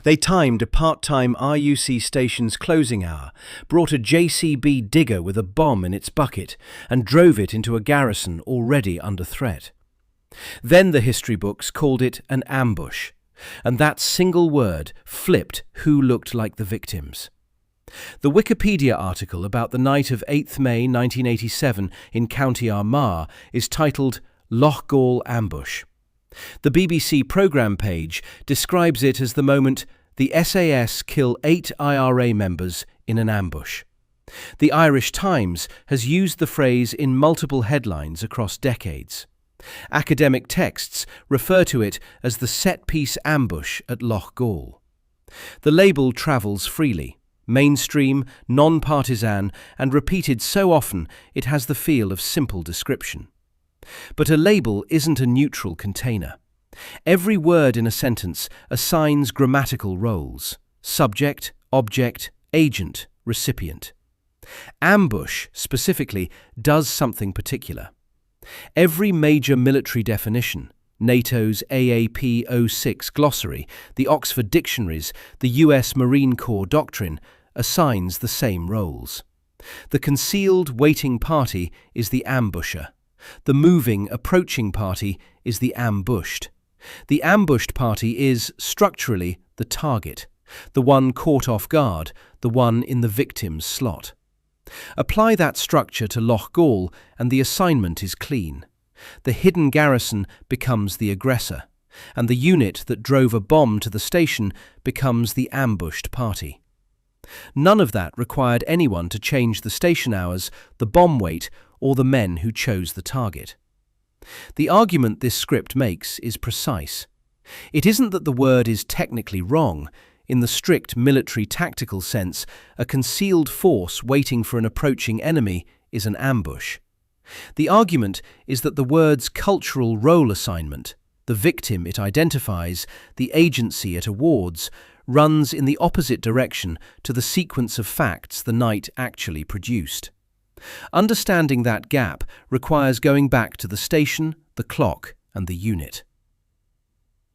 They timed a part-time RUC station's closing hour, brought a JCB digger with a bomb in its bucket, and drove it into a garrison already under threat. Then the history books called it an ambush, and that single word flipped who looked like the victims. The Wikipedia article about the night of 8th May 1987 in County Armagh is titled Loughgall Ambush. The BBC programme page describes it as the moment the SAS kill 8 IRA members in an ambush. The Irish Times has used the phrase in multiple headlines across decades. Academic texts refer to it as the set-piece ambush at Loughgall. The label travels freely, mainstream, non-partisan, and repeated so often it has the feel of simple description. But a label isn't a neutral container. Every word in a sentence assigns grammatical roles: subject, object, agent, recipient. Ambush, specifically, does something particular. Every major military definition, NATO's AAP 06 glossary, the Oxford dictionaries, the US Marine Corps doctrine, assigns the same roles. The concealed, waiting party is the ambusher. The moving, approaching party is the ambushed. The ambushed party is, structurally, the target, the one caught off guard, the one in the victim's slot. Apply that structure to Loughgall and the assignment is clean. The hidden garrison becomes the aggressor, and the unit that drove a bomb to the station becomes the ambushed party. None of that required anyone to change the station hours, the bomb weight, or the men who chose the target. The argument this script makes is precise. It isn't that the word is technically wrong. In the strict military tactical sense, a concealed force waiting for an approaching enemy is an ambush. The argument is that the word's cultural role assignment, the victim it identifies, the agency it awards, runs in the opposite direction to the sequence of facts the night actually produced. Understanding that gap requires going back to the station, the clock, and the unit.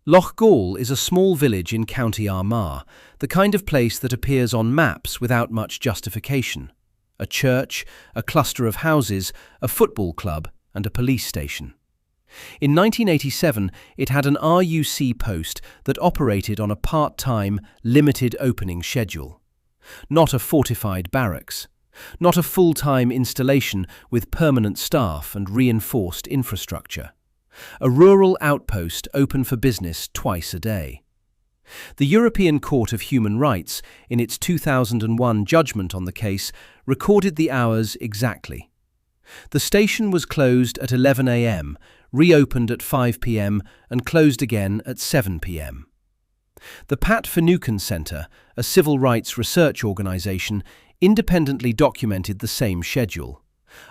Loughgall is a small village in County Armagh, the kind of place that appears on maps without much justification. A church, a cluster of houses, a football club, and a police station. In 1987, it had an RUC post that operated on a part-time, limited opening schedule. Not a fortified barracks. Not a full-time installation with permanent staff and reinforced infrastructure. A rural outpost open for business twice a day. The European Court of Human Rights, in its 2001 judgment on the case, recorded the hours exactly. The station was closed at 11 a.m., reopened at 5 p.m. and closed again at 7 p.m. The Pat Finucane Centre, a civil rights research organisation, independently documented the same schedule.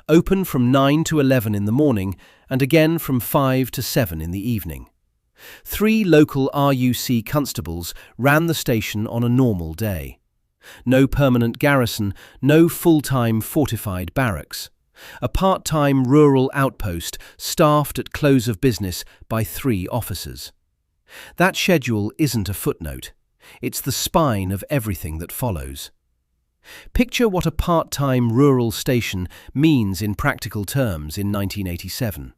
Open from 9 to 11 in the morning and again from 5 to 7 in the evening. 3 local RUC constables ran the station on a normal day. No permanent garrison, no full-time fortified barracks. A part-time rural outpost staffed at close of business by 3 officers. That schedule isn't a footnote. It's the spine of everything that follows. Picture what a part-time rural station means in practical terms in 1987.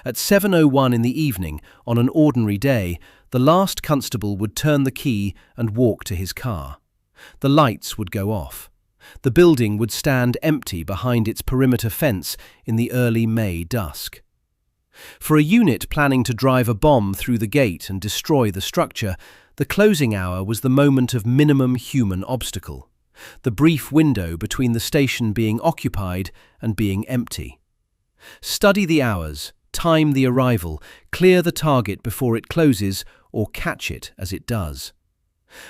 At 7:01 in the evening, on an ordinary day, the last constable would turn the key and walk to his car. The lights would go off. The building would stand empty behind its perimeter fence in the early May dusk. For a unit planning to drive a bomb through the gate and destroy the structure, the closing hour was the moment of minimum human obstacle. The brief window between the station being occupied and being empty. Study the hours, time the arrival, clear the target before it closes, or catch it as it does.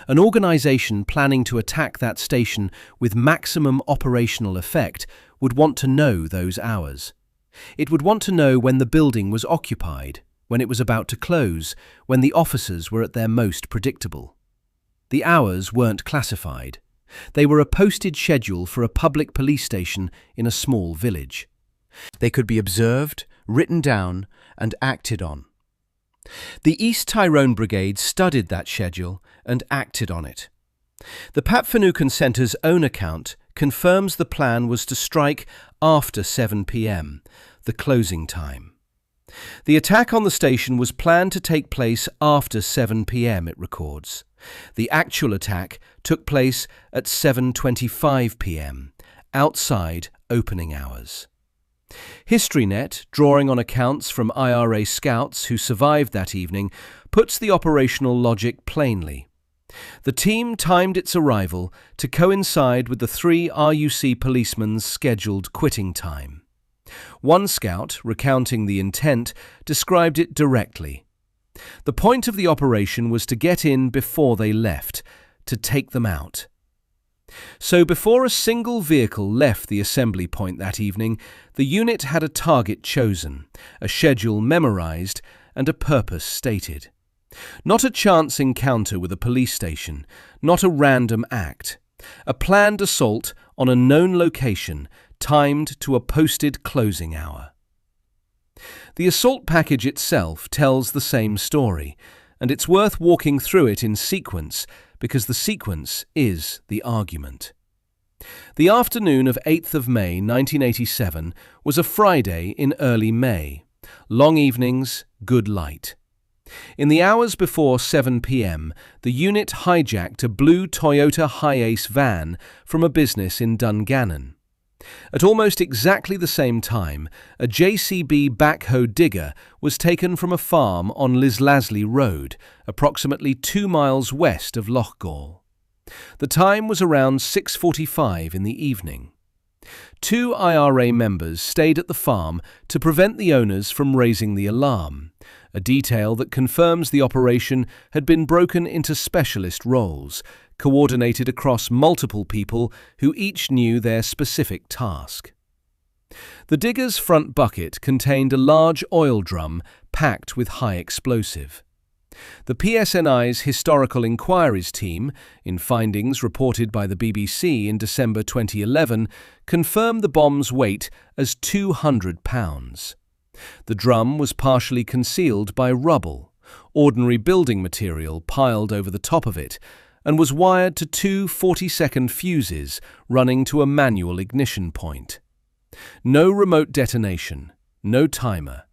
An organisation planning to attack that station with maximum operational effect would want to know those hours. It would want to know when the building was occupied, when it was about to close, when the officers were at their most predictable. The hours weren't classified. They were a posted schedule for a public police station in a small village. They could be observed, written down, and acted on. The East Tyrone Brigade studied that schedule and acted on it. The Papfanouken Centre's own account confirms the plan was to strike after 7 p.m, the closing time. The attack on the station was planned to take place after 7 p.m, it records. The actual attack took place at 7:25 p.m, outside opening hours. HistoryNet, drawing on accounts from IRA scouts who survived that evening, puts the operational logic plainly. The team timed its arrival to coincide with the 3 RUC policemen's scheduled quitting time. One scout, recounting the intent, described it directly. The point of the operation was to get in before they left, to take them out. So before a single vehicle left the assembly point that evening, the unit had a target chosen, a schedule memorized, and a purpose stated. Not a chance encounter with a police station, not a random act. A planned assault on a known location, timed to a posted closing hour. The assault package itself tells the same story, and it's worth walking through it in sequence because the sequence is the argument. The afternoon of 8th of May 1987 was a Friday in early May. Long evenings, good light. In the hours before 7 p.m, the unit hijacked a blue Toyota Hiace van from a business in Dungannon. At almost exactly the same time, a JCB backhoe digger was taken from a farm on Lislasley Road, approximately 2 miles west of Loughgall. The time was around 6:45 in the evening. 2 IRA members stayed at the farm to prevent the owners from raising the alarm, a detail that confirms the operation had been broken into specialist roles, coordinated across multiple people who each knew their specific task. The digger's front bucket contained a large oil drum packed with high explosive. The PSNI's Historical Inquiries team, in findings reported by the BBC in December 2011, confirmed the bomb's weight as 200 pounds. The drum was partially concealed by rubble, ordinary building material piled over the top of it, and was wired to 2 40-second fuses running to a manual ignition point. No remote detonation, no timer.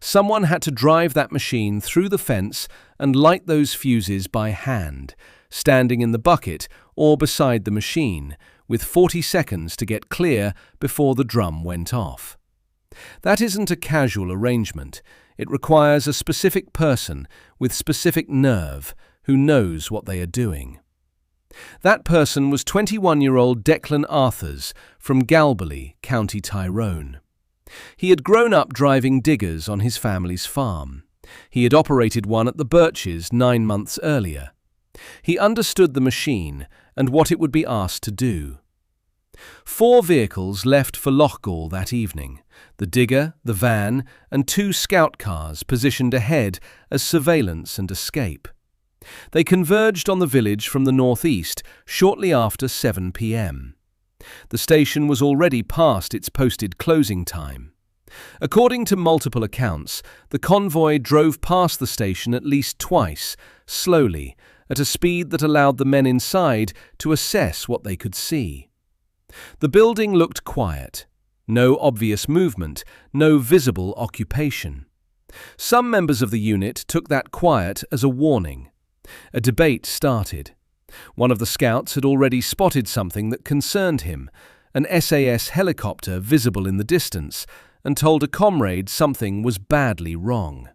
Someone had to drive that machine through the fence and light those fuses by hand, standing in the bucket or beside the machine, with 40 seconds to get clear before the drum went off. That isn't a casual arrangement. It requires a specific person with specific nerve who knows what they are doing. That person was 21-year-old Declan Arthurs from Galbally, County Tyrone. He had grown up driving diggers on his family's farm. He had operated one at the Birches 9 months earlier. He understood the machine and what it would be asked to do. 4 vehicles left for Loughgall that evening: the digger, the van, and 2 scout cars positioned ahead as surveillance and escape. They converged on the village from the northeast shortly after 7 p.m. The station was already past its posted closing time. According to multiple accounts, the convoy drove past the station at least twice, slowly, at a speed that allowed the men inside to assess what they could see. The building looked quiet. No obvious movement, no visible occupation. Some members of the unit took that quiet as a warning. A debate started. One of the scouts had already spotted something that concerned him, an SAS helicopter visible in the distance, and told a comrade something was badly wrong.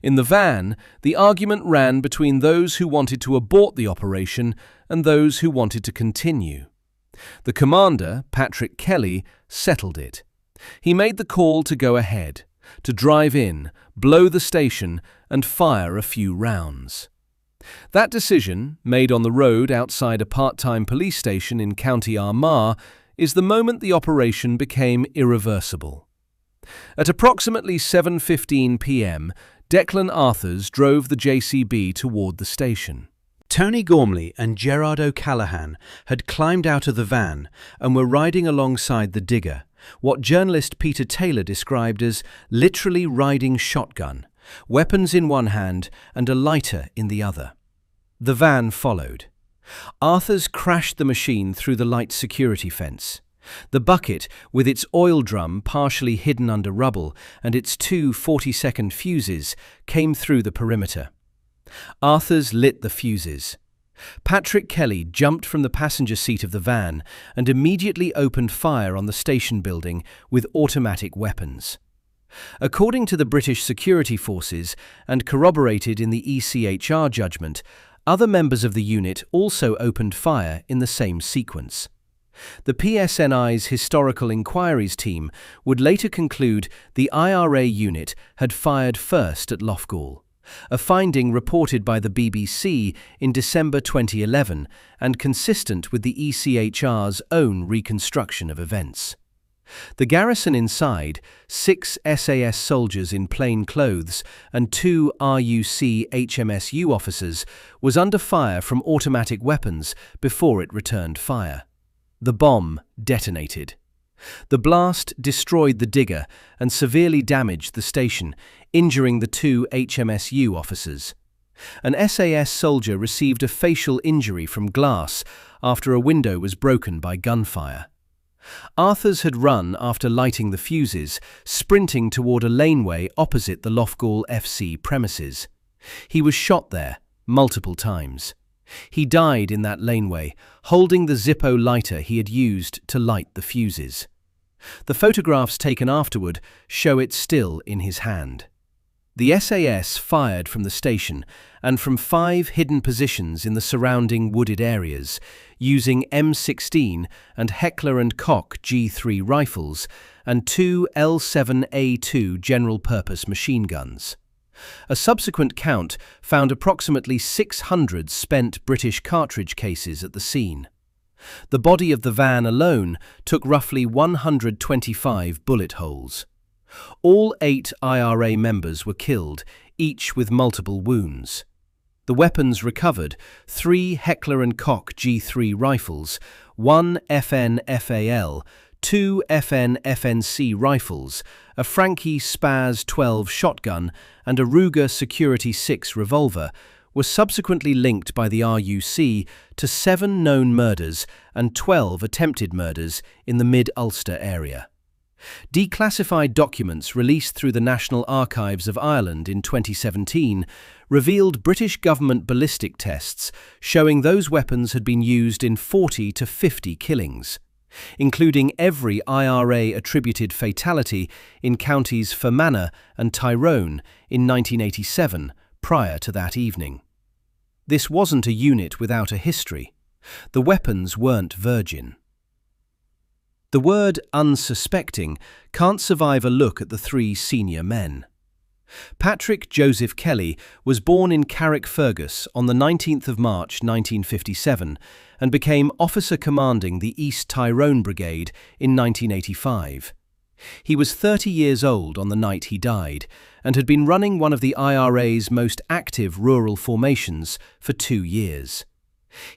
In the van, the argument ran between those who wanted to abort the operation and those who wanted to continue. The commander, Patrick Kelly, settled it. He made the call to go ahead, to drive in, blow the station, and fire a few rounds. That decision, made on the road outside a part-time police station in County Armagh, is the moment the operation became irreversible. At approximately 7:15 p.m, Declan Arthurs drove the JCB toward the station. Tony Gormley and Gerard O'Callaghan had climbed out of the van and were riding alongside the digger, what journalist Peter Taylor described as literally riding shotgun, weapons in one hand and a lighter in the other. The van followed. Arthurs crashed the machine through the light security fence. The bucket, with its oil drum partially hidden under rubble and its two 40-second fuses, came through the perimeter. Arthurs lit the fuses. Patrick Kelly jumped from the passenger seat of the van and immediately opened fire on the station building with automatic weapons. According to the British security forces, and corroborated in the ECHR judgment, other members of the unit also opened fire in the same sequence. The PSNI's Historical Inquiries team would later conclude the IRA unit had fired first at Loughgall, a finding reported by the BBC in December 2011 and consistent with the ECHR's own reconstruction of events. The garrison inside, 6 SAS soldiers in plain clothes and 2 RUC HMSU officers, was under fire from automatic weapons before it returned fire. The bomb detonated. The blast destroyed the digger and severely damaged the station, injuring the 2 HMSU officers. An SAS soldier received a facial injury from glass after a window was broken by gunfire. Arthurs had run after lighting the fuses, sprinting toward a laneway opposite the Loughgall FC premises. He was shot there multiple times. He died in that laneway, holding the Zippo lighter he had used to light the fuses. The photographs taken afterward show it still in his hand. The SAS fired from the station and from 5 hidden positions in the surrounding wooded areas, using M16 and Heckler & Koch G3 rifles and 2 L7A2 general-purpose machine guns. A subsequent count found approximately 600 spent British cartridge cases at the scene. The body of the van alone took roughly 125 bullet holes. All 8 IRA members were killed, each with multiple wounds. The weapons recovered: 3 Heckler & Koch G3 rifles, 1 FN-FAL, 2 FN-FNC rifles, a Franke Spaz 12 shotgun and a Ruger Security 6 revolver, were subsequently linked by the RUC to 7 known murders and 12 attempted murders in the Mid-Ulster area. Declassified documents released through the National Archives of Ireland in 2017 revealed British government ballistic tests showing those weapons had been used in 40 to 50 killings, including every IRA-attributed fatality in counties Fermanagh and Tyrone in 1987 prior to that evening. This wasn't a unit without a history. The weapons weren't virgin. The word unsuspecting can't survive a look at the 3 senior men. Patrick Joseph Kelly was born in Carrickfergus on the 19th of March 1957 and became officer commanding the East Tyrone Brigade in 1985. He was 30 years old on the night he died and had been running one of the IRA's most active rural formations for 2 years.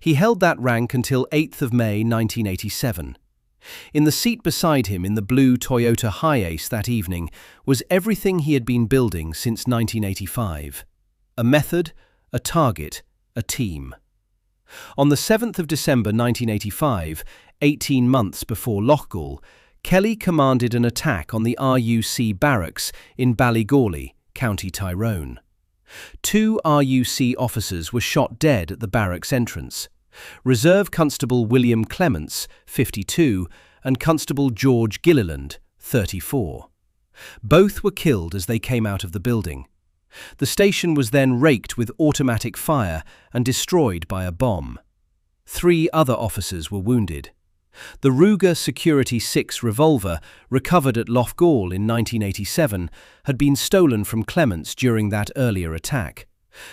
He held that rank until 8th of May 1987. In the seat beside him in the blue Toyota Hiace that evening was everything he had been building since 1985. A method, a target, a team. On the 7th of December 1985, 18 months before Loughgall, Kelly commanded an attack on the RUC barracks in Ballygawley, County Tyrone. 2 RUC officers were shot dead at the barracks entrance: Reserve Constable William Clements, 52, and Constable George Gilliland, 34. Both were killed as they came out of the building. The station was then raked with automatic fire and destroyed by a bomb. 3 other officers were wounded. The Ruger Security 6 revolver, recovered at Loughgall in 1987, had been stolen from Clements during that earlier attack.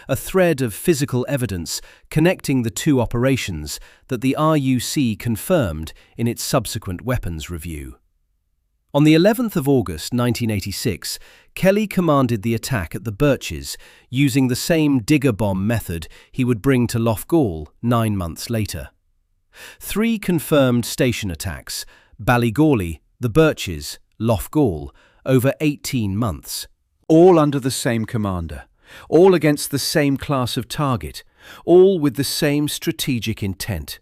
A thread of physical evidence connecting the 2 operations that the RUC confirmed in its subsequent weapons review. On the 11th of August 1986, Kelly commanded the attack at the Birches, using the same digger bomb method he would bring to Loughgall 9 months later. 3 confirmed station attacks: Ballygawley, the Birches, Loughgall, over 18 months. all under the same commander, all against the same class of target, all with the same strategic intent.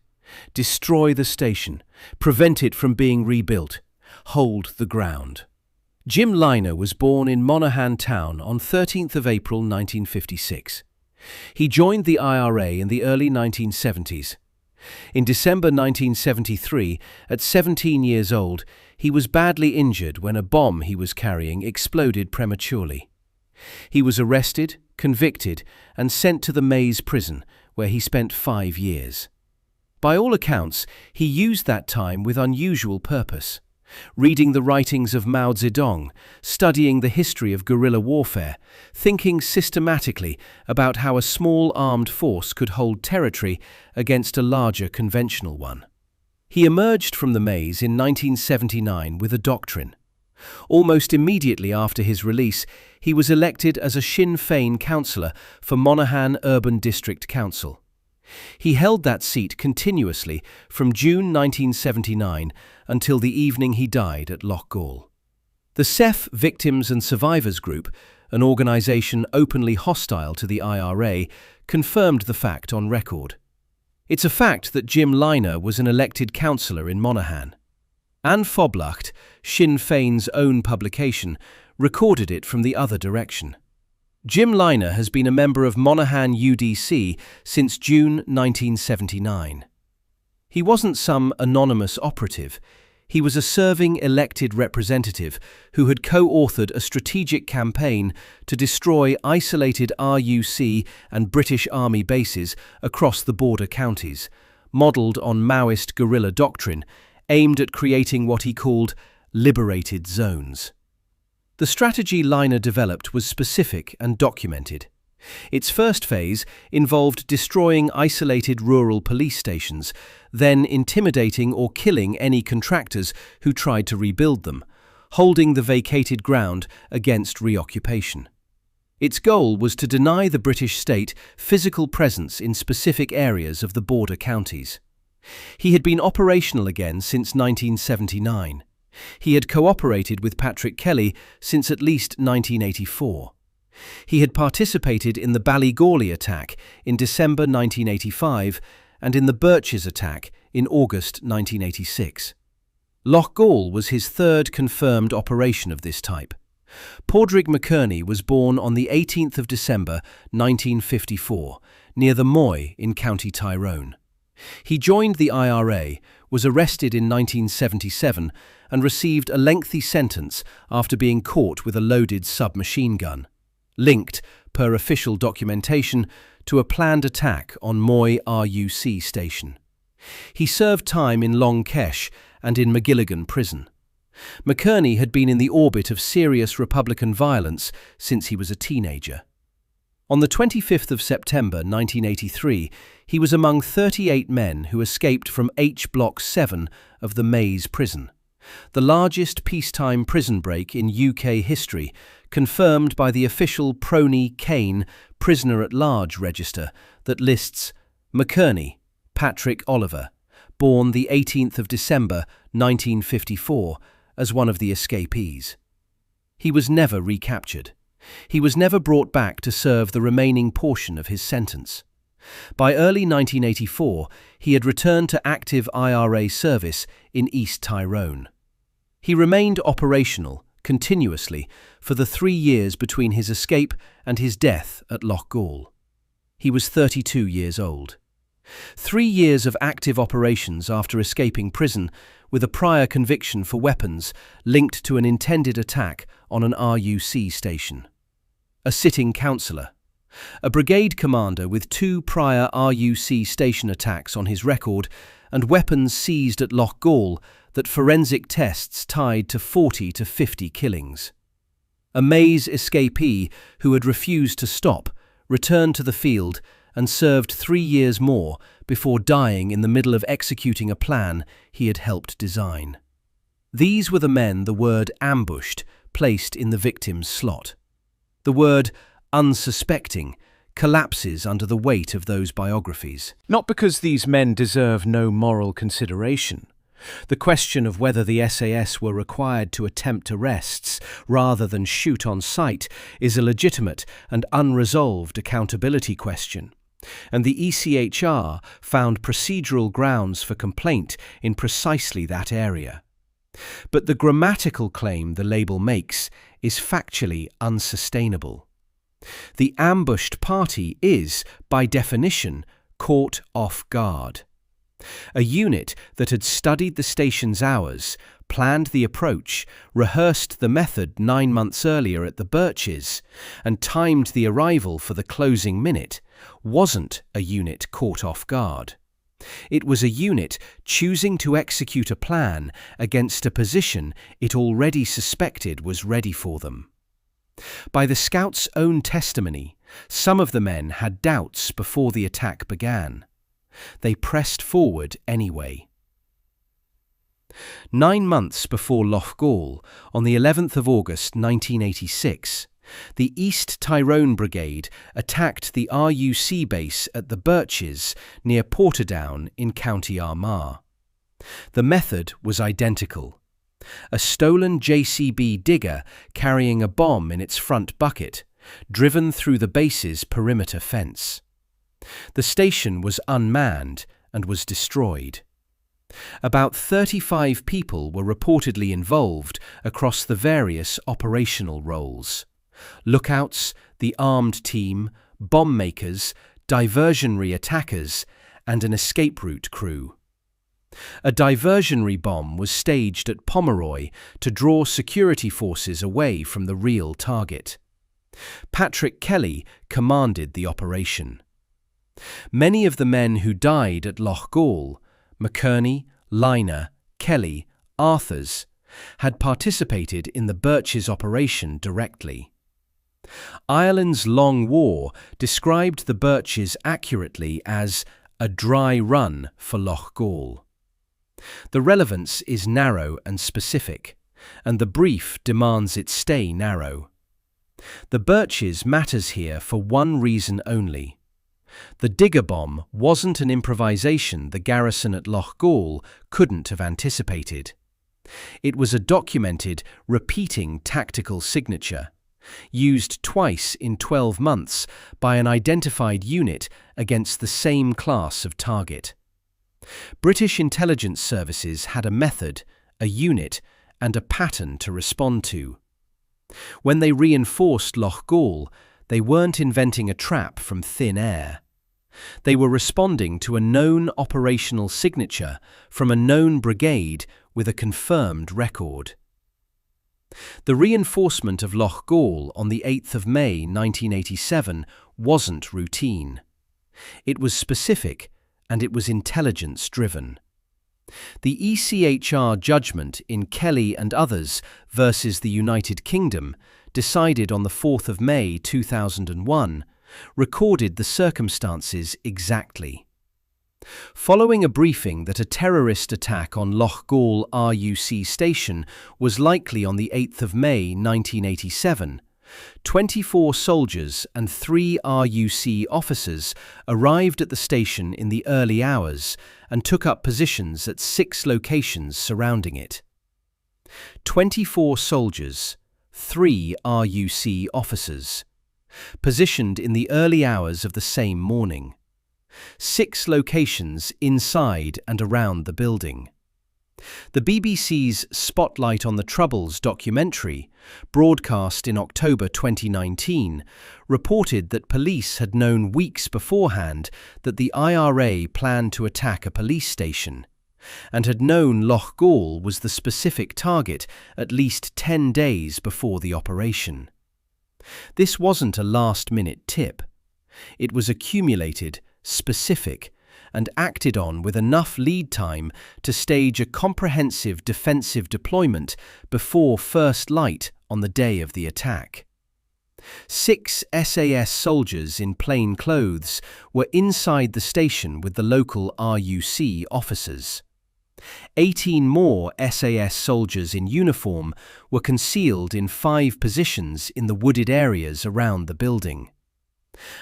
Destroy the station, prevent it from being rebuilt, hold the ground. Jim Liner was born in Monaghan Town on 13th of April 1956. He joined the IRA in the early 1970s. In December 1973, at 17 years old, he was badly injured when a bomb he was carrying exploded prematurely. He was arrested, convicted, and sent to the Mays prison, where he spent 5 years. By all accounts, he used that time with unusual purpose, reading the writings of Mao Zedong, studying the history of guerrilla warfare, thinking systematically about how a small armed force could hold territory against a larger conventional one. He emerged from the Mays in 1979 with a doctrine. Almost immediately after his release, he was elected as a Sinn Féin councillor for Monaghan Urban District Council. He held that seat continuously from June 1979 until the evening he died at Loughgall. The CEF Victims and Survivors Group, an organisation openly hostile to the IRA, confirmed the fact on record. It's a fact that Jim Liner was an elected councillor in Monaghan. An Phoblacht, Sinn Féin's own publication, recorded it from the other direction. Jim Liner has been a member of Monaghan UDC since June 1979. He wasn't some anonymous operative. He was a serving elected representative who had co-authored a strategic campaign to destroy isolated RUC and British Army bases across the border counties, modelled on Maoist guerrilla doctrine, aimed at creating what he called liberated zones. The strategy Liner developed was specific and documented. Its first phase involved destroying isolated rural police stations, then intimidating or killing any contractors who tried to rebuild them, holding the vacated ground against reoccupation. Its goal was to deny the British state physical presence in specific areas of the border counties. He had been operational again since 1979. He had cooperated with Patrick Kelly since at least 1984. He had participated in the Ballygawley attack in December 1985 and in the Birches attack in August 1986. Loughgall was his third confirmed operation of this type. Padraig McKerney was born on the 18th of December 1954 near the Moy in County Tyrone. He joined the IRA, was arrested in 1977 and received a lengthy sentence after being caught with a loaded submachine gun, linked, per official documentation, to a planned attack on Moy RUC station. He served time in Long Kesh and in Magilligan prison. McKerney had been in the orbit of serious Republican violence since he was a teenager. On the 25th of September 1983, he was among 38 men who escaped from H Block 7 of the Mays prison, the largest peacetime prison break in UK history, confirmed by the official Prony Kane prisoner-at-large register that lists McKerney, Patrick Oliver, born the 18th of December 1954, as one of the escapees. He was never recaptured. He was never brought back to serve the remaining portion of his sentence. By early 1984, he had returned to active IRA service in East Tyrone. He remained operational, continuously, for the 3 years between his escape and his death at Loughgall. He was 32 years old. 3 years of active operations after escaping prison, with a prior conviction for weapons linked to an intended attack on an RUC station. A sitting councillor. A brigade commander with 2 prior RUC station attacks on his record and weapons seized at Loughgall that forensic tests tied to 40 to 50 killings. A Mays escapee who had refused to stop, returned to the field and served 3 years more before dying in the middle of executing a plan he had helped design. These were the men the word ambushed placed in the victim's slot. The word unsuspecting collapses under the weight of those biographies. Not because these men deserve no moral consideration, The question of whether the SAS were required to attempt arrests rather than shoot on sight is a legitimate and unresolved accountability question, and the ECHR found procedural grounds for complaint in precisely that area. But the grammatical claim the label makes is factually unsustainable. The ambushed party is, by definition, caught off guard. A unit that had studied the station's hours, planned the approach, rehearsed the method 9 months earlier at the Birches, and timed the arrival for the closing minute, wasn't a unit caught off guard. It was a unit choosing to execute a plan against a position it already suspected was ready for them. By the scouts' own testimony, some of the men had doubts before the attack began. They pressed forward anyway. 9 months before Loughgall, on the 11th of August 1986, the East Tyrone Brigade attacked the RUC base at the Birches near Portadown in County Armagh. The method was identical. A stolen JCB digger carrying a bomb in its front bucket, driven through the base's perimeter fence. The station was unmanned and was destroyed. About 35 people were reportedly involved across the various operational roles: lookouts, the armed team, bomb makers, diversionary attackers, and an escape route crew. A diversionary bomb was staged at Pomeroy to draw security forces away from the real target. Patrick Kelly commanded the operation. Many of the men who died at Loughgall, McKerney, Liner, Kelly, Arthurs, had participated in the Birches operation directly. Ireland's Long War described the Birches accurately as a dry run for Loughgall. The relevance is narrow and specific, and the brief demands it stay narrow. The Birches matters here for one reason only. The digger bomb wasn't an improvisation the garrison at Loughgall couldn't have anticipated. It was a documented, repeating tactical signature, used twice in 12 months by an identified unit against the same class of target. British intelligence services had a method, a unit, and a pattern to respond to. When they reinforced Loughgall, they weren't inventing a trap from thin air. They were responding to a known operational signature from a known brigade with a confirmed record. The reinforcement of Loughgall on the 8th of May 1987 wasn't routine. It was specific, and it was intelligence-driven. The ECHR judgment in Kelly and others versus the United Kingdom, decided on the 4th of May 2001, recorded the circumstances exactly. Following a briefing that a terrorist attack on Loughgall RUC station was likely on the 8th of May 1987, 24 soldiers and 3 RUC officers arrived at the station in the early hours and took up positions at 6 locations surrounding it. 24 soldiers, 3 RUC officers, positioned in the early hours of the same morning. 6 locations inside and around the building. The BBC's Spotlight on the Troubles documentary, broadcast in October 2019, reported that police had known weeks beforehand that the IRA planned to attack a police station, and had known Loughgall was the specific target at least 10 days before the operation. This wasn't a last-minute tip. It was accumulated, specific, and acted on with enough lead time to stage a comprehensive defensive deployment before first light on the day of the attack. 6 SAS soldiers in plain clothes were inside the station with the local RUC officers. 18 more SAS soldiers in uniform were concealed in 5 positions in the wooded areas around the building.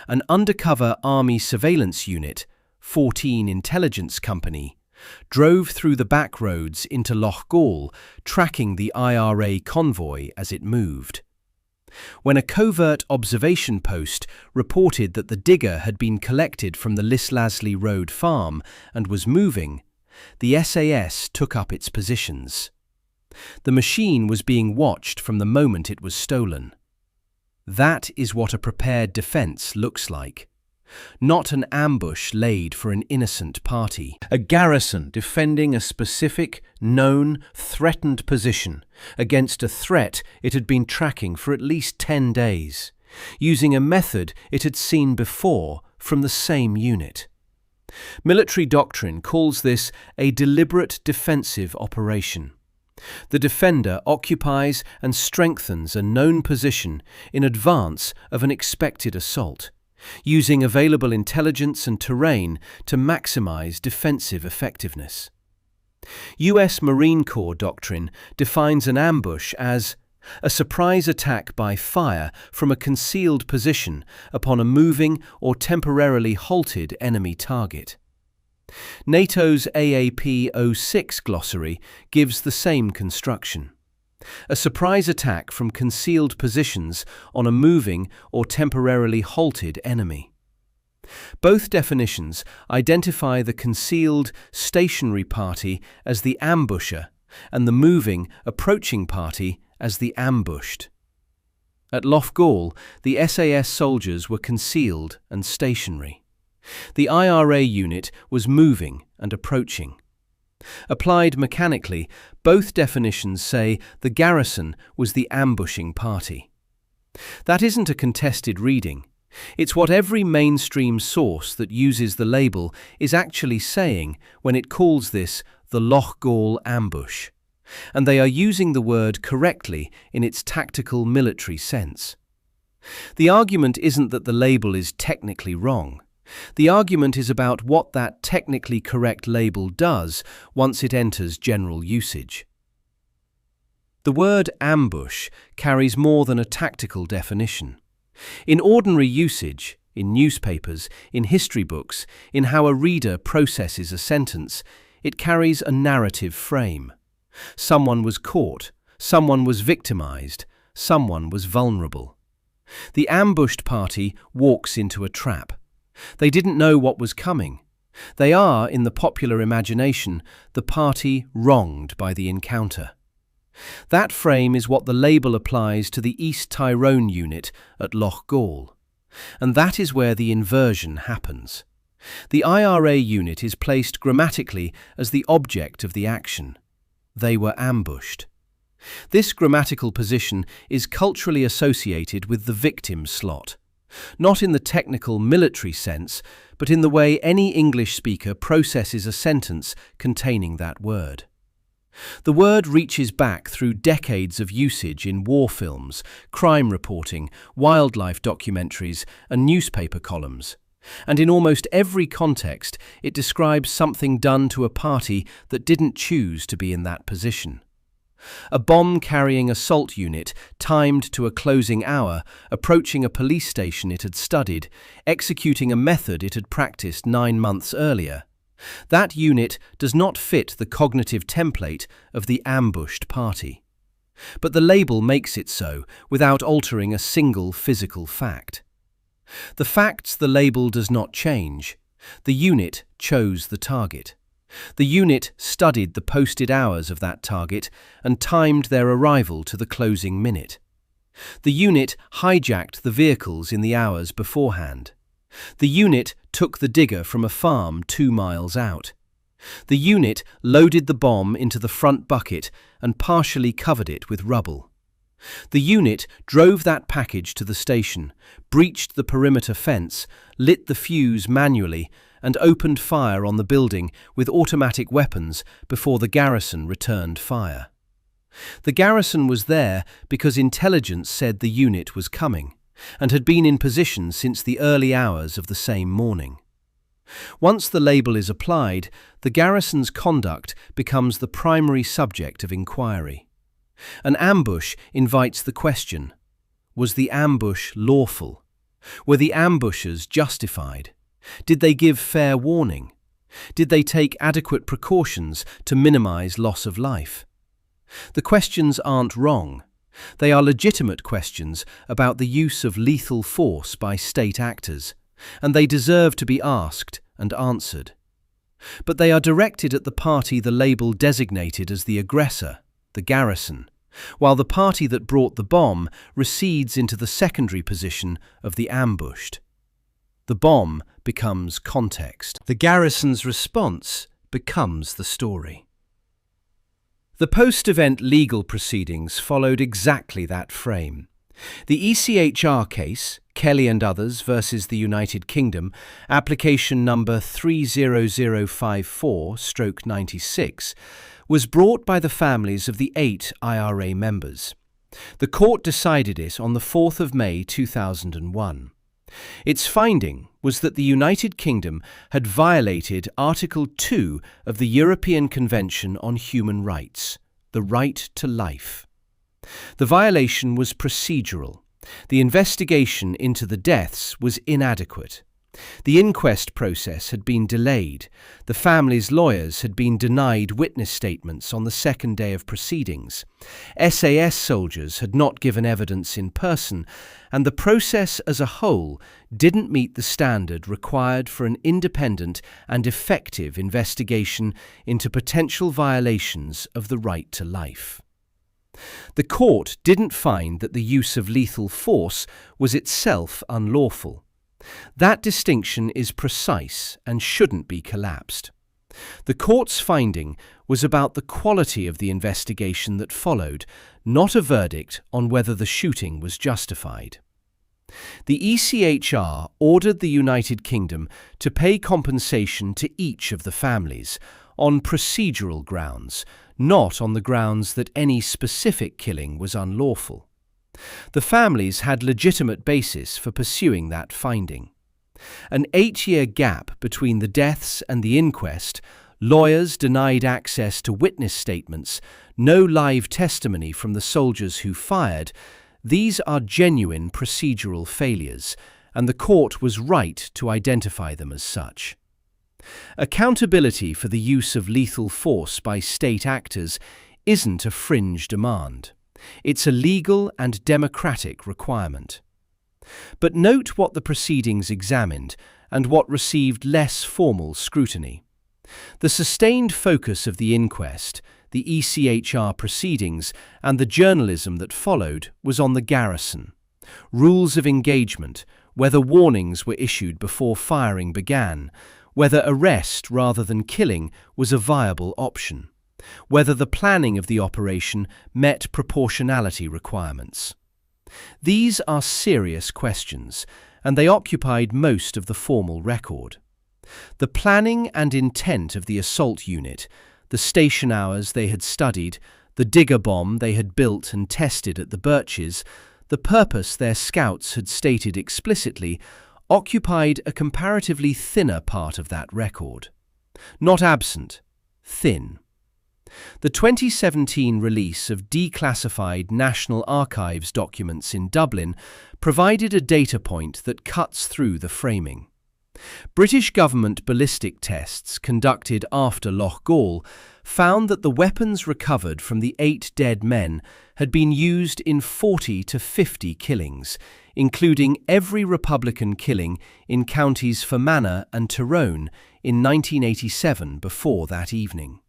An undercover army surveillance unit, 14 Intelligence Company, drove through the back roads into Loughgall, tracking the IRA convoy as it moved. When a covert observation post reported that the digger had been collected from the Lislassley Road farm and was moving, the SAS took up its positions. The machine was being watched from the moment it was stolen. That is what a prepared defence looks like. Not an ambush laid for an innocent party. A garrison defending a specific, known, threatened position against a threat it had been tracking for at least 10 days, using a method it had seen before from the same unit. Military doctrine calls this a deliberate defensive operation. The defender occupies and strengthens a known position in advance of an expected assault, using available intelligence and terrain to maximize defensive effectiveness. U.S. Marine Corps doctrine defines an ambush as a surprise attack by fire from a concealed position upon a moving or temporarily halted enemy target. NATO's AAP-06 glossary gives the same construction. A surprise attack from concealed positions on a moving or temporarily halted enemy. Both definitions identify the concealed, stationary party as the ambusher and the moving, approaching party as the ambushed. At Loughgall, the SAS soldiers were concealed and stationary. The IRA unit was moving and approaching. Applied mechanically, both definitions say the garrison was the ambushing party. That isn't a contested reading. It's what every mainstream source that uses the label is actually saying when it calls this the Loughgall ambush. And they are using the word correctly in its tactical military sense. The argument isn't that the label is technically wrong. The argument is about what that technically correct label does once it enters general usage. The word ambush carries more than a tactical definition. In ordinary usage, in newspapers, in history books, in how a reader processes a sentence, it carries a narrative frame. Someone was caught, someone was victimized, someone was vulnerable. The ambushed party walks into a trap. They didn't know what was coming. They are, in the popular imagination, the party wronged by the encounter. That frame is what the label applies to the East Tyrone unit at Loughgall. And that is where the inversion happens. The IRA unit is placed grammatically as the object of the action. They were ambushed. This grammatical position is culturally associated with the victim slot. Not in the technical military sense, but in the way any English speaker processes a sentence containing that word. The word reaches back through decades of usage in war films, crime reporting, wildlife documentaries, and newspaper columns. And in almost every context, it describes something done to a party that didn't choose to be in that position. A bomb-carrying assault unit, timed to a closing hour, approaching a police station it had studied, executing a method it had practiced 9 months earlier. That unit does not fit the cognitive template of the ambushed party. But the label makes it so, without altering a single physical fact. The facts the label does not change. The unit chose the target. The unit studied the posted hours of that target and timed their arrival to the closing minute. The unit hijacked the vehicles in the hours beforehand. The unit took the digger from a farm 2 miles out. The unit loaded the bomb into the front bucket and partially covered it with rubble. The unit drove that package to the station, breached the perimeter fence, lit the fuse manually, and opened fire on the building with automatic weapons before the garrison returned fire. The garrison was there because intelligence said the unit was coming, and had been in position since the early hours of the same morning. Once the label is applied, the garrison's conduct becomes the primary subject of inquiry. An ambush invites the question: was the ambush lawful? Were the ambushers justified? Did they give fair warning? Did they take adequate precautions to minimize loss of life? The questions aren't wrong. They are legitimate questions about the use of lethal force by state actors, and they deserve to be asked and answered. But they are directed at the party the label designated as the aggressor, the garrison, while the party that brought the bomb recedes into the secondary position of the ambushed. The bomb becomes context. The garrison's response becomes the story. The post-event legal proceedings followed exactly that frame. The ECHR case, Kelly and others versus the United Kingdom, application number 30054/96, was brought by the families of the 8 IRA members. The court decided it on the 4th of May 2001. Its finding was that the United Kingdom had violated Article 2 of the European Convention on Human Rights, the right to life. The violation was procedural. The investigation into the deaths was inadequate. The inquest process had been delayed. The family's lawyers had been denied witness statements on the second day of proceedings. SAS soldiers had not given evidence in person, and the process as a whole didn't meet the standard required for an independent and effective investigation into potential violations of the right to life. The court didn't find that the use of lethal force was itself unlawful. That distinction is precise and shouldn't be collapsed. The court's finding was about the quality of the investigation that followed, not a verdict on whether the shooting was justified. The ECHR ordered the United Kingdom to pay compensation to each of the families on procedural grounds, not on the grounds that any specific killing was unlawful. The families had legitimate basis for pursuing that finding. An 8-year gap between the deaths and the inquest, lawyers denied access to witness statements, no live testimony from the soldiers who fired, these are genuine procedural failures, and the court was right to identify them as such. Accountability for the use of lethal force by state actors isn't a fringe demand. It's a legal and democratic requirement. But note what the proceedings examined and what received less formal scrutiny. The sustained focus of the inquest, the ECHR proceedings, and the journalism that followed was on the garrison. Rules of engagement, whether warnings were issued before firing began, whether arrest rather than killing was a viable option, whether the planning of the operation met proportionality requirements. These are serious questions, and they occupied most of the formal record. The planning and intent of the assault unit, the station hours they had studied, the digger bomb they had built and tested at the Birches, the purpose their scouts had stated explicitly, occupied a comparatively thinner part of that record. Not absent, thin. The 2017 release of declassified National Archives documents in Dublin provided a data point that cuts through the framing. British government ballistic tests conducted after Loughgall found that the weapons recovered from the 8 dead men had been used in 40 to 50 killings, including every Republican killing in counties Fermanagh and Tyrone in 1987 before that evening.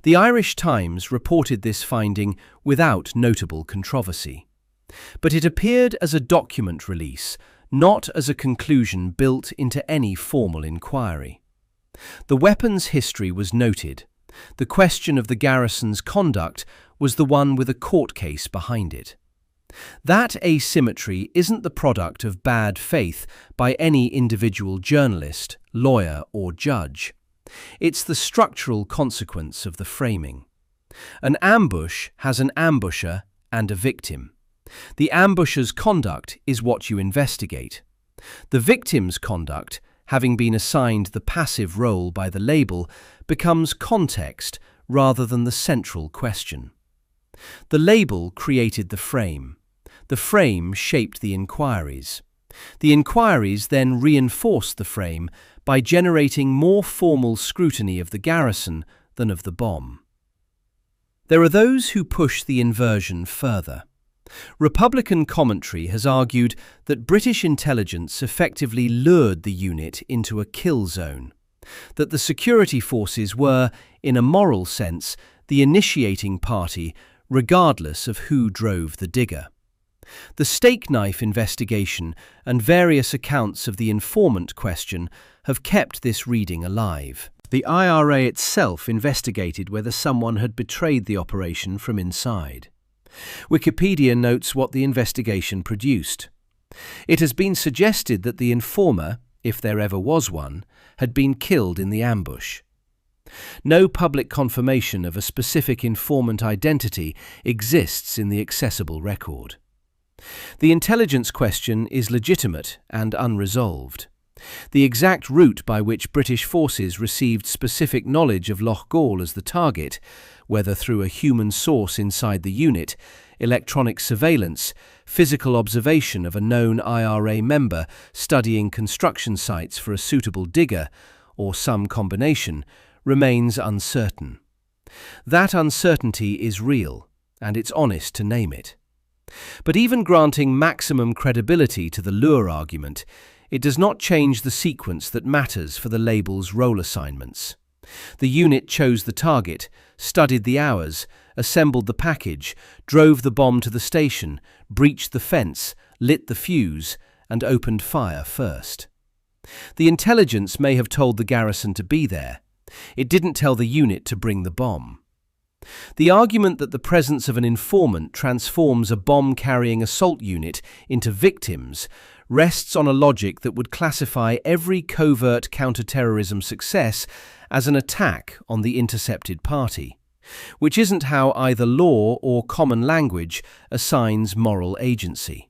The Irish Times reported this finding without notable controversy. But it appeared as a document release, not as a conclusion built into any formal inquiry. The weapons history was noted. The question of the garrison's conduct was the one with a court case behind it. That asymmetry isn't the product of bad faith by any individual journalist, lawyer, or judge. It's the structural consequence of the framing. An ambush has an ambusher and a victim. The ambusher's conduct is what you investigate. The victim's conduct, having been assigned the passive role by the label, becomes context rather than the central question. The label created the frame. The frame shaped the inquiries. The inquiries then reinforced the frame by generating more formal scrutiny of the garrison than of the bomb. There are those who push the inversion further. Republican commentary has argued that British intelligence effectively lured the unit into a kill zone, that the security forces were, in a moral sense, the initiating party regardless of who drove the digger. The steak knife investigation and various accounts of the informant question have kept this reading alive. The IRA itself investigated whether someone had betrayed the operation from inside. Wikipedia notes what the investigation produced. It has been suggested that the informer, if there ever was one, had been killed in the ambush. No public confirmation of a specific informant identity exists in the accessible record. The intelligence question is legitimate and unresolved. The exact route by which British forces received specific knowledge of Loughgall as the target, whether through a human source inside the unit, electronic surveillance, physical observation of a known IRA member studying construction sites for a suitable digger, or some combination, remains uncertain. That uncertainty is real, and it's honest to name it. But even granting maximum credibility to the lure argument, it does not change the sequence that matters for the label's role assignments. The unit chose the target, studied the hours, assembled the package, drove the bomb to the station, breached the fence, lit the fuse, and opened fire first. The intelligence may have told the garrison to be there. It didn't tell the unit to bring the bomb. The argument that the presence of an informant transforms a bomb-carrying assault unit into victims rests on a logic that would classify every covert counter-terrorism success as an attack on the intercepted party, which isn't how either law or common language assigns moral agency.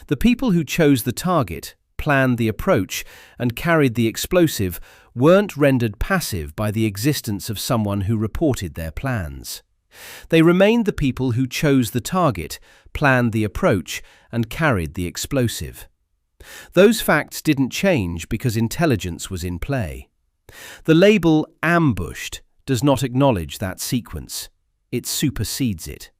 The people who chose the target, planned the approach, and carried the explosive weren't rendered passive by the existence of someone who reported their plans. They remained the people who chose the target, planned the approach, and carried the explosive. Those facts didn't change because intelligence was in play. The label ambushed does not acknowledge that sequence. It supersedes it.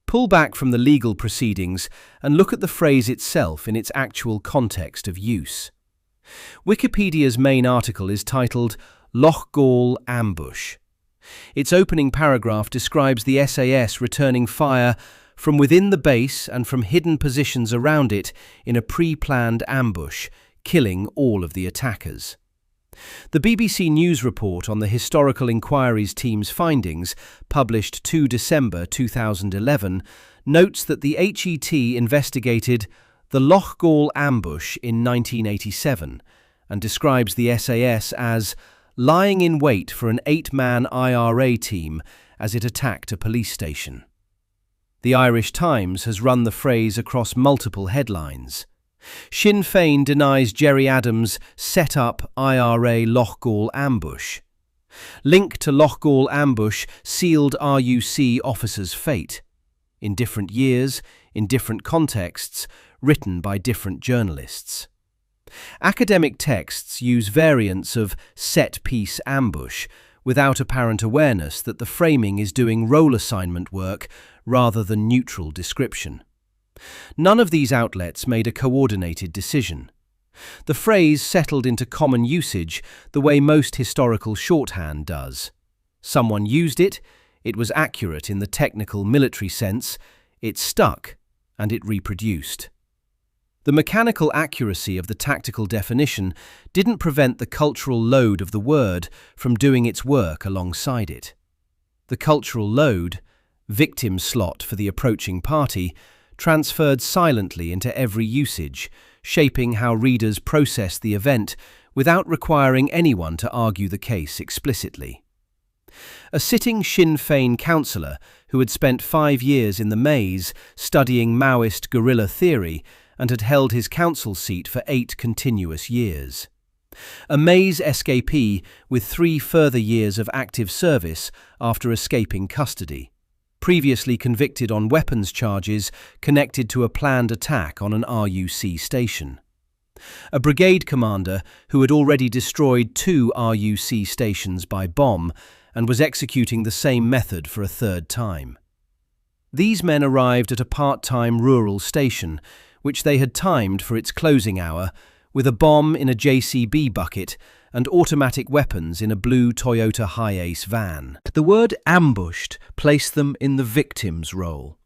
Pull back from the legal proceedings and look at the phrase itself in its actual context of use. Wikipedia's main article is titled Loughgall Ambush. Its opening paragraph describes the SAS returning fire from within the base and from hidden positions around it in a pre-planned ambush, killing all of the attackers. The BBC News report on the Historical Inquiries team's findings, published 2 December 2011, notes that the HET investigated the Loughgall ambush in 1987 and describes the SAS as lying in wait for an 8-man IRA team as it attacked a police station. The Irish Times has run the phrase across multiple headlines. Sinn Féin denies Gerry Adams set up IRA Loughgall ambush. Link to Loughgall ambush sealed RUC officers' fate. In different years, in different contexts, written by different journalists. Academic texts use variants of set-piece ambush without apparent awareness that the framing is doing role assignment work rather than neutral description. None of these outlets made a coordinated decision. The phrase settled into common usage the way most historical shorthand does. Someone used it, it was accurate in the technical military sense, it stuck, and it reproduced. The mechanical accuracy of the tactical definition didn't prevent the cultural load of the word from doing its work alongside it. The cultural load, victim slot for the approaching party, transferred silently into every usage, shaping how readers process the event without requiring anyone to argue the case explicitly. A sitting Sinn Féin councillor who had spent 5 years in the maze studying Maoist guerrilla theory and had held his council seat for 8 continuous years. A maze escapee with 3 further years of active service after escaping custody, previously convicted on weapons charges connected to a planned attack on an RUC station. A brigade commander who had already destroyed 2 RUC stations by bomb and was executing the same method for a third time. These men arrived at a part-time rural station, which they had timed for its closing hour, with a bomb in a JCB bucket and automatic weapons in a blue Toyota Hi-Ace van. The word ambushed placed them in the victim's role.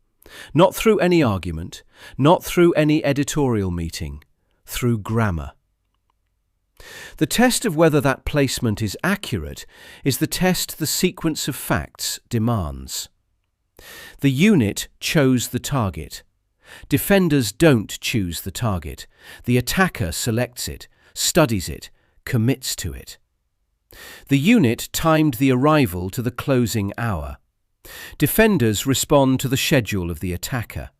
Not through any argument, not through any editorial meeting, through grammar. The test of whether that placement is accurate is the test the sequence of facts demands. The unit chose the target. Defenders don't choose the target. The attacker selects it, studies it, commits to it. The unit timed the arrival to the closing hour. Defenders respond to the schedule of the attacker.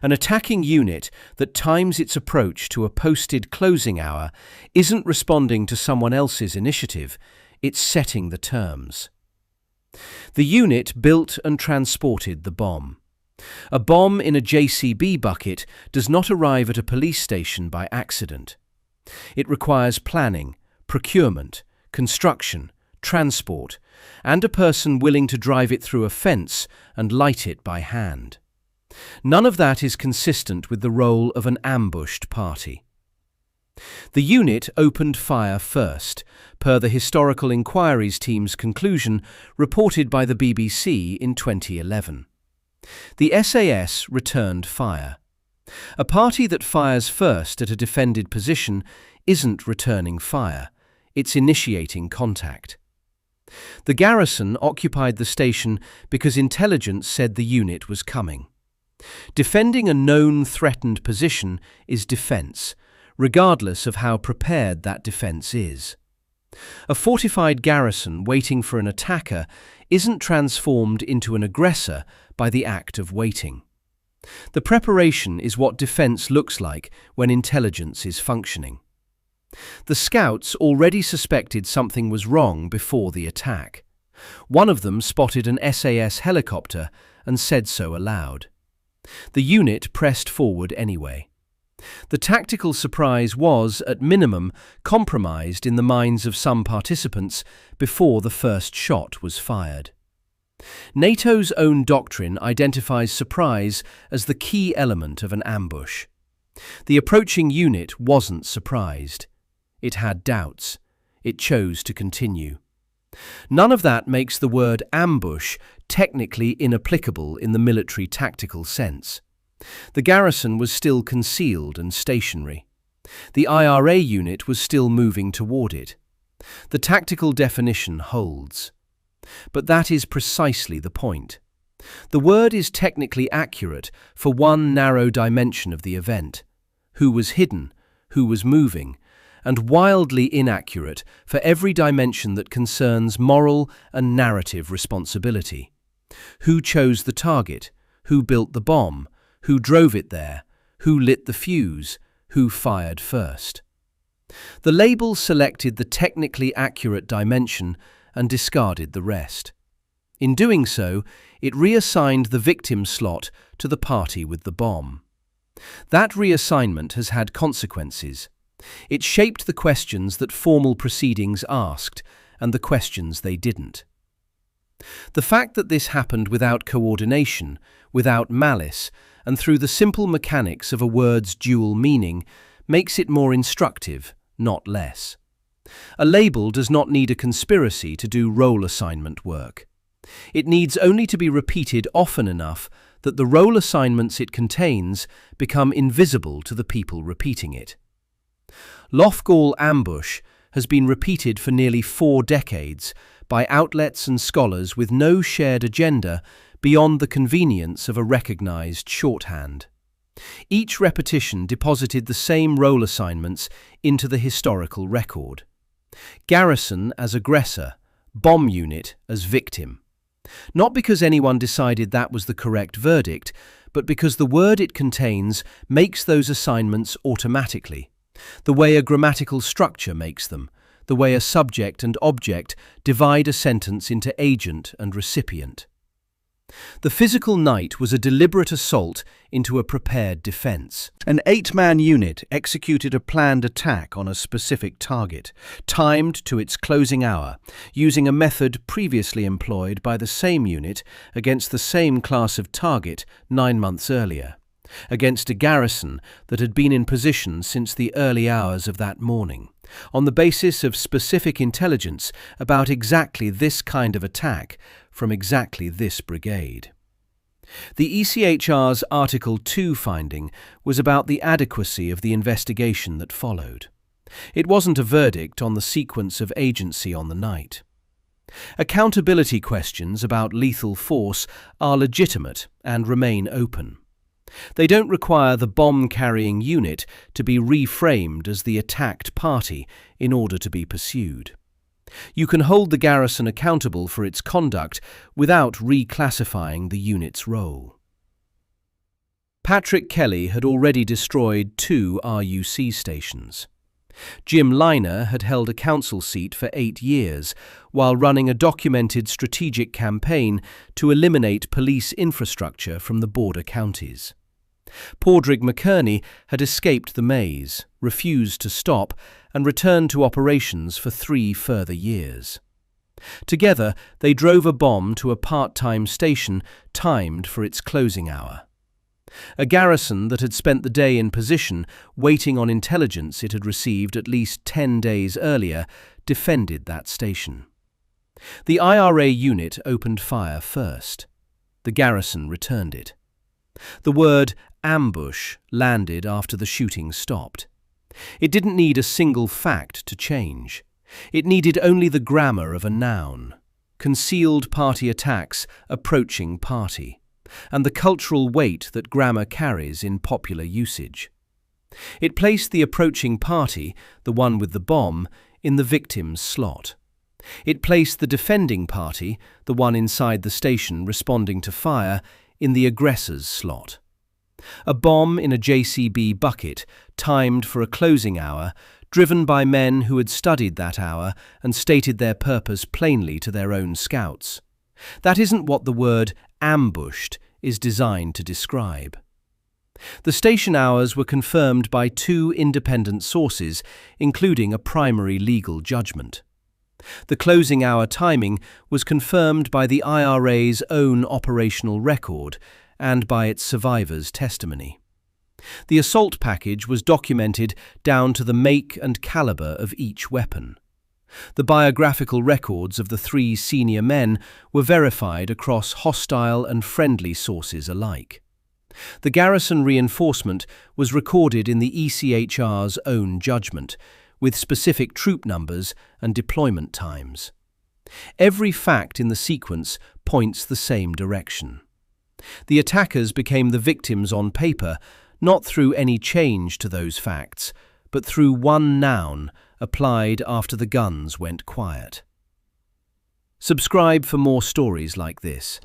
An attacking unit that times its approach to a posted closing hour isn't responding to someone else's initiative, it's setting the terms. The unit built and transported the bomb. A bomb in a JCB bucket does not arrive at a police station by accident. It requires planning, procurement, construction, transport, and a person willing to drive it through a fence and light it by hand. None of that is consistent with the role of an ambushed party. The unit opened fire first, per the Historical Inquiries team's conclusion reported by the BBC in 2011. The SAS returned fire. A party that fires first at a defended position isn't returning fire, it's initiating contact. The garrison occupied the station because intelligence said the unit was coming. Defending a known threatened position is defence, regardless of how prepared that defence is. A fortified garrison waiting for an attacker isn't transformed into an aggressor by the act of waiting. The preparation is what defence looks like when intelligence is functioning. The scouts already suspected something was wrong before the attack. One of them spotted an SAS helicopter and said so aloud. The unit pressed forward anyway. The tactical surprise was, at minimum, compromised in the minds of some participants before the first shot was fired. NATO's own doctrine identifies surprise as the key element of an ambush. The approaching unit wasn't surprised. It had doubts. It chose to continue. None of that makes the word ambush technically inapplicable in the military tactical sense. The garrison was still concealed and stationary. The IRA unit was still moving toward it. The tactical definition holds. But that is precisely the point. The word is technically accurate for one narrow dimension of the event: who was hidden, who was moving, and wildly inaccurate for every dimension that concerns moral and narrative responsibility. Who chose the target? Who built the bomb? Who drove it there? Who lit the fuse? Who fired first? The label selected the technically accurate dimension and discarded the rest. In doing so, it reassigned the victim slot to the party with the bomb. That reassignment has had consequences. It shaped the questions that formal proceedings asked and the questions they didn't. The fact that this happened without coordination, without malice, and through the simple mechanics of a word's dual meaning makes it more instructive, not less. A label does not need a conspiracy to do role assignment work. It needs only to be repeated often enough that the role assignments it contains become invisible to the people repeating it. Loughgall ambush has been repeated for nearly 4 decades by outlets and scholars with no shared agenda beyond the convenience of a recognized shorthand. Each repetition deposited the same role assignments into the historical record. Garrison as aggressor, bomb unit as victim. Not because anyone decided that was the correct verdict, but because the word it contains makes those assignments automatically, the way a grammatical structure makes them, the way a subject and object divide a sentence into agent and recipient. The physical night was a deliberate assault into a prepared defence. An 8-man unit executed a planned attack on a specific target, timed to its closing hour, using a method previously employed by the same unit against the same class of target 9 months earlier, against a garrison that had been in position since the early hours of that morning, on the basis of specific intelligence about exactly this kind of attack from exactly this brigade. The ECHR's Article 2 finding was about the adequacy of the investigation that followed. It wasn't a verdict on the sequence of agency on the night. Accountability questions about lethal force are legitimate and remain open. They don't require the bomb-carrying unit to be reframed as the attacked party in order to be pursued. You can hold the garrison accountable for its conduct without reclassifying the unit's role. Patrick Kelly had already destroyed 2 RUC stations. Jim Liner had held a council seat for 8 years while running a documented strategic campaign to eliminate police infrastructure from the border counties. Padraig McKerney had escaped the maze, refused to stop, and returned to operations for 3 further years. Together, they drove a bomb to a part-time station timed for its closing hour. A garrison that had spent the day in position, waiting on intelligence it had received at least 10 days earlier, defended that station. The IRA unit opened fire first. The garrison returned it. The word ambush landed after the shooting stopped. It didn't need a single fact to change. It needed only the grammar of a noun: concealed party attacks approaching party, and the cultural weight that grammar carries in popular usage. It placed the approaching party, the one with the bomb, in the victim's slot. It placed the defending party, the one inside the station responding to fire, in the aggressor's slot. A bomb in a JCB bucket, timed for a closing hour, driven by men who had studied that hour and stated their purpose plainly to their own scouts. That isn't what the word ambushed is designed to describe. The station hours were confirmed by 2 independent sources, including a primary legal judgment. The closing hour timing was confirmed by the IRA's own operational record and by its survivors' testimony. The assault package was documented down to the make and caliber of each weapon. The biographical records of the 3 senior men were verified across hostile and friendly sources alike. The garrison reinforcement was recorded in the ECHR's own judgment, with specific troop numbers and deployment times. Every fact in the sequence points the same direction. The attackers became the victims on paper, not through any change to those facts, but through one noun applied after the guns went quiet. Subscribe for more stories like this.